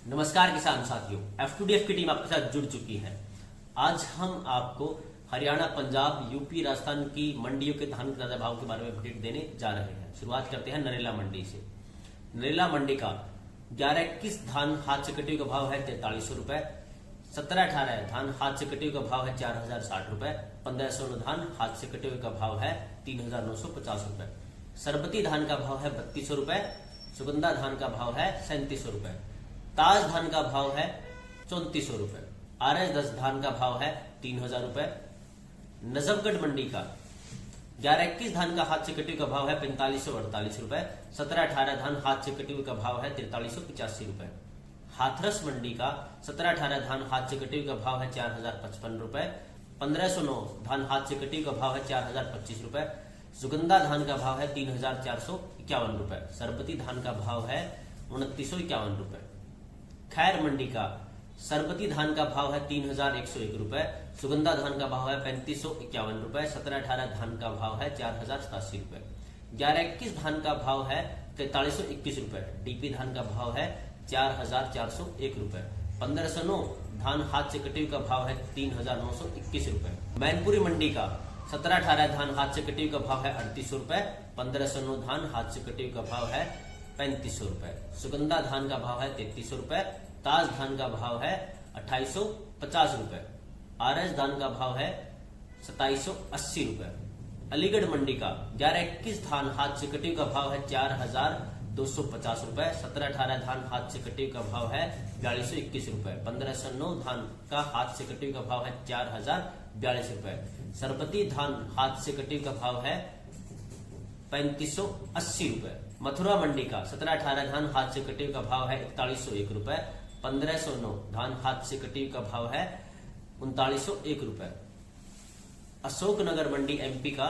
नमस्कार किसान साथियों, F2DF की टीम आपके साथ जुड़ चुकी है। आज हम आपको हरियाणा, पंजाब, यूपी, राजस्थान की मंडियों के धान के ताजा भाव के बारे में अपडेट देने जा रहे हैं। शुरुआत करते हैं नरेला मंडी से। नरेला मंडी का 11-21 धान हाथ से कटी का भाव है 4300 रुपए। 17-18 धान हाथ से कटे हुए का भाव है 4060 रुपए। 1500 धान हाथ से कटे हुए का भाव है 3950 रुपए। सरबती धान का भाव है 3200 रुपए। सुगंधा धान का भाव है 3700 रुपए। ताज धान का भाव है 3400 रुपए। RS10 धान का भाव है 3000 रुपए। नजफगढ़ मंडी का 11-21 धान का हाथ से कटे हुए का भाव है 4548 रुपए। 17-18 धान हाथ से कटे हुए का भाव है 4385 रुपए। हाथरस मंडी का 17-18 धान हाथ से कटे हुए का भाव है 4055 रुपए। 1509 धान हाथ से कटे हुए का भाव है 4025 रुपए। सुगंधा धान का भाव है 3451 रुपए। सरबती धान का भाव है 2951 रुपए। खैर मंडी का सरबती धान का भाव है 3101 रुपए। सुगंधा धान का भाव है 3551 रुपए। 17-18 धान का भाव है 4087 रुपए। 11-21 धान का भाव है 4321 रुपए। डीपी धान का भाव है 4401 रुपए। 1509 धान हाथ से कटे हुए का भाव है 3921 रुपए। मैनपुरी मंडी का 17-18 धान हाथ से कटे हुए का भाव है 3800 रुपए। 1509 धान हाथ से कटे हुए का भाव है 3500 रुपए। सुगंधा धान का भाव है 3300 रुपए। ताज धान का भाव है 2850 रुपए। RS धान का भाव है 2780 रुपए। अलीगढ़ मंडी का 11-21 धान हाथ से कटे हुए का भाव है 4250 रुपए। 17-18 धान हाथ से कटे हुए का भाव है 4221 रुपए। 1509 धान का हाथ से कटे हुए का भाव है 4042 रुपए। सरबती धान हाथ से कटे हुए का भाव है 3580 रुपए। मथुरा मंडी का 17-18 धान हाथ से कटे हुए का भाव है 4101 रुपए। 1509 धान हाथ से कटे हुए का भाव है 3901 रुपए। अशोकनगर मंडी MP का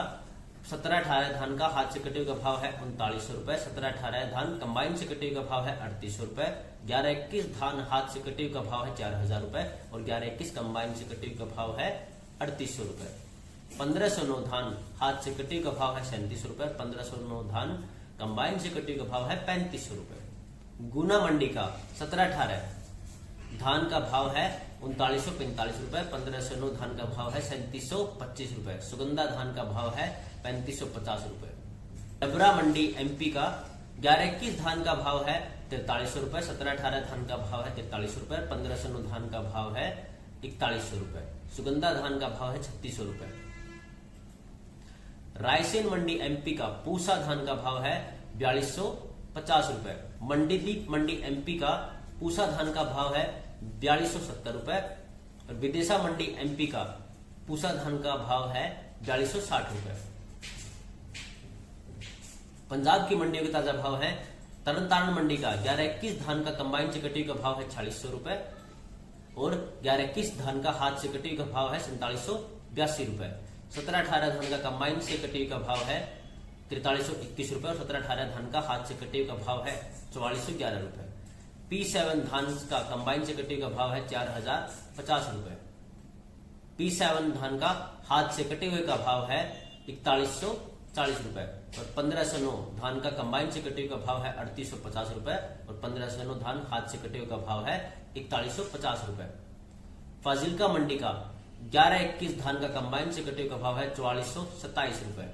17-18 धान का हाथ से कटे हुए का भाव है 3900 रुपए। 17-18 धान कंबाइन से कटे हुए का भाव है 3800 रुपए। 11-21 धान हाथ से कटे हुए का भाव है 4000 रुपए और 11-21 कंबाइन से कटे हुए का भाव है 3800 रुपए। 1509 धान हाथ से कटे हुए का भाव है 3700 रुपए। 1509 धान कंबाइन से कटे हुए का भाव है 3500 रुपए। गुना मंडी का 17-18 धान का भाव है 3945 रुपए। 1509 धान का भाव है 3725 रुपए। सुगंधा धान का भाव है 3550 रुपए। डबरा मंडी MP का 11-21 धान का भाव है 4300 रुपए। 17-18 धान का भाव है 4300 रुपए। 1509 धान का भाव है 4100 रुपए। सुगंधा धान का भाव है 3600 रुपए। रायसेन मंडी MP का पूसा धान का भाव है 4250 रुपए। मंडीदीप मंडी MP का पूसा धान का भाव है 4270 रुपए और विदेशा मंडी MP का पूसा धान का भाव है 4260 रुपए। पंजाब की मंडियों के ताजा भाव है। तरनतारण मंडी का 11-21 धान का कंबाइन से कटी का भाव है 4600 रुपए और 11-21 धान का हाथ से कटी का भाव है 4782 रुपए। 17-18 धान का कंबाइन से कटी का भाव है 4321 रुपए और 17-18 धान का हाथ से कटे का भाव है 4411 रुपए। P7 धान का कंबाइन से कटे का भाव है 4050 रुपए। P7 धान का हाथ से कटे हुए का भाव है 4140 रुपए और 1509 धान का कंबाइन से कटे हुए का भाव है 3850 रुपए और 1509 धान हाथ से कटे हुए का भाव है 4150 रुपए। फाजिल्का मंडी का 11-21 धान का कंबाइन से कटे हुए का भाव है 4427 रुपए।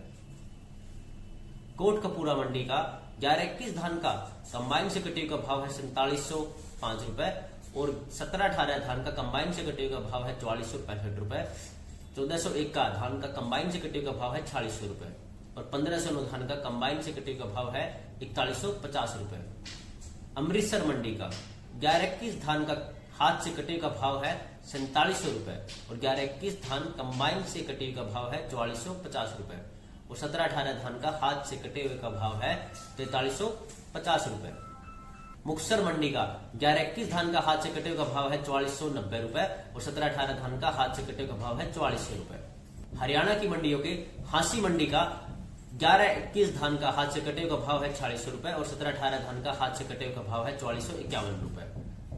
कोटकपूरा मंडी का 11-21 धान का कंबाइन से कटे का भाव है 4705 रुपए और 17-18 धान का कंबाइन से कटे का भाव है 4465 रुपए। 1401 का धान का कंबाइन से कटे का भाव है 4600 रुपए और 1509 धान का कंबाइन से कटे का भाव है 4150 रुपए। अमृतसर मंडी का 11-21 धान का हाथ से कटे का भाव है 4700 रुपए और 11-21 धान कंबाइन से कटे का भाव है 4450 रुपए और 17-18 धान का हाथ से कटे हुए का भाव है 4350 रुपए। मुक्तसर मंडी का 11-21 धान का हाथ से कटे हुए का भाव है 4490 रुपए और 17-18 धान का हाथ से कटे हुए का भाव है 4400 रुपए। हरियाणा की मंडियों के हांसी मंडी का 11-21 धान का हाथ से कटे हुए का भाव है 4600 रुपए और 17-18 धान का हाथ से कटे हुए का भाव है 4451 रुपए।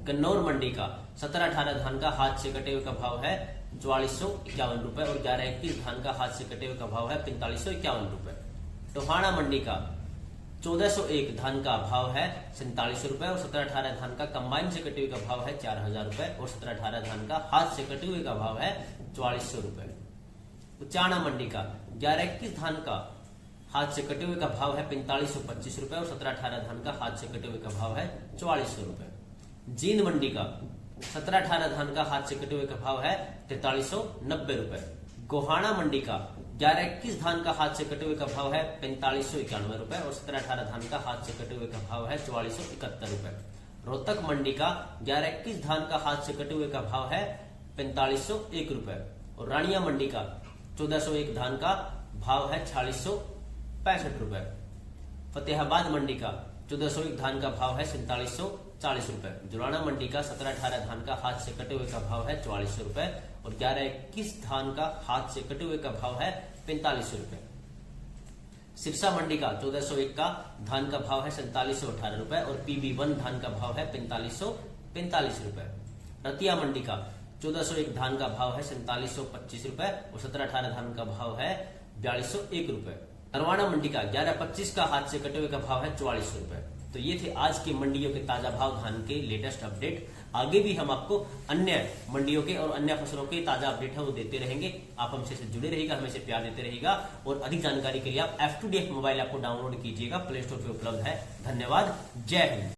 कन्नौर मंडी का 17-18 धान का हाथ से कटे हुए का भाव है 4451 रुपए और 11-21 धान का हाथ से कटे हुए का भाव है 4551 रुपए। टोहाना मंडी का 1401 धान का भाव है 47 रुपए और 17-18 धान का कंबाइन से कटे हुए का भाव है 4000 रुपए और 17-18 धान का हाथ से कटे हुए का भाव है 4400 रुपए। उचाना मंडी का 11-21 धान का हाथ से कटे हुए का भाव है 4525 रुपए और 17-18 धान का हाथ से कटे हुए का भाव है 4400 रुपए। जींद मंडी का 17-18 धान का हाथ से कटे हुए का भाव है 4390 रुपए। गोहाना मंडी का 11-21 धान का हाथ से कटे हुए का भाव है 4591 रुपए और 17-18 धान का हाथ से कटे हुए का भाव है 4471 रुपए। रोहतक मंडी का 11-21 धान का हाथ से कटे हुए का भाव है 4501 रुपए और रानिया मंडी का 1401 धान का भाव है 4665 रुपए। फतेहाबाद मंडी का 1401 धान का भाव है 4740 रुपए। जुलाना मंडी का 17-18 धान का हाथ से कटे हुए का भाव है 4400 रुपए और 11-21 धान का हाथ से कटे हुए का भाव है 4500 रुपए। सिरसा मंडी का 1401 का धान का भाव है 4718 रुपए और PB1 धान का भाव है 4545 रुपए। रतिया मंडी का 1401 धान का भाव है 4725 रुपए और 17-18 धान का भाव है 4201 रुपए। नरवाना मंडी का 11-25 का हाथ से कटे हुए का भाव है 4400 रुपए। तो ये थे आज की मंडियों के ताजा भाव धान के लेटेस्ट अपडेट। आगे भी हम आपको अन्य मंडियों के और अन्य फसलों के ताजा अपडेट है वो देते रहेंगे। आप हमसे जुड़े रहिएगा, हमें से प्यार देते रहेगा और अधिक जानकारी के लिए आप F2DF मोबाइल ऐप को डाउनलोड कीजिएगा, प्ले स्टोर पे उपलब्ध है। धन्यवाद, जय हिंद।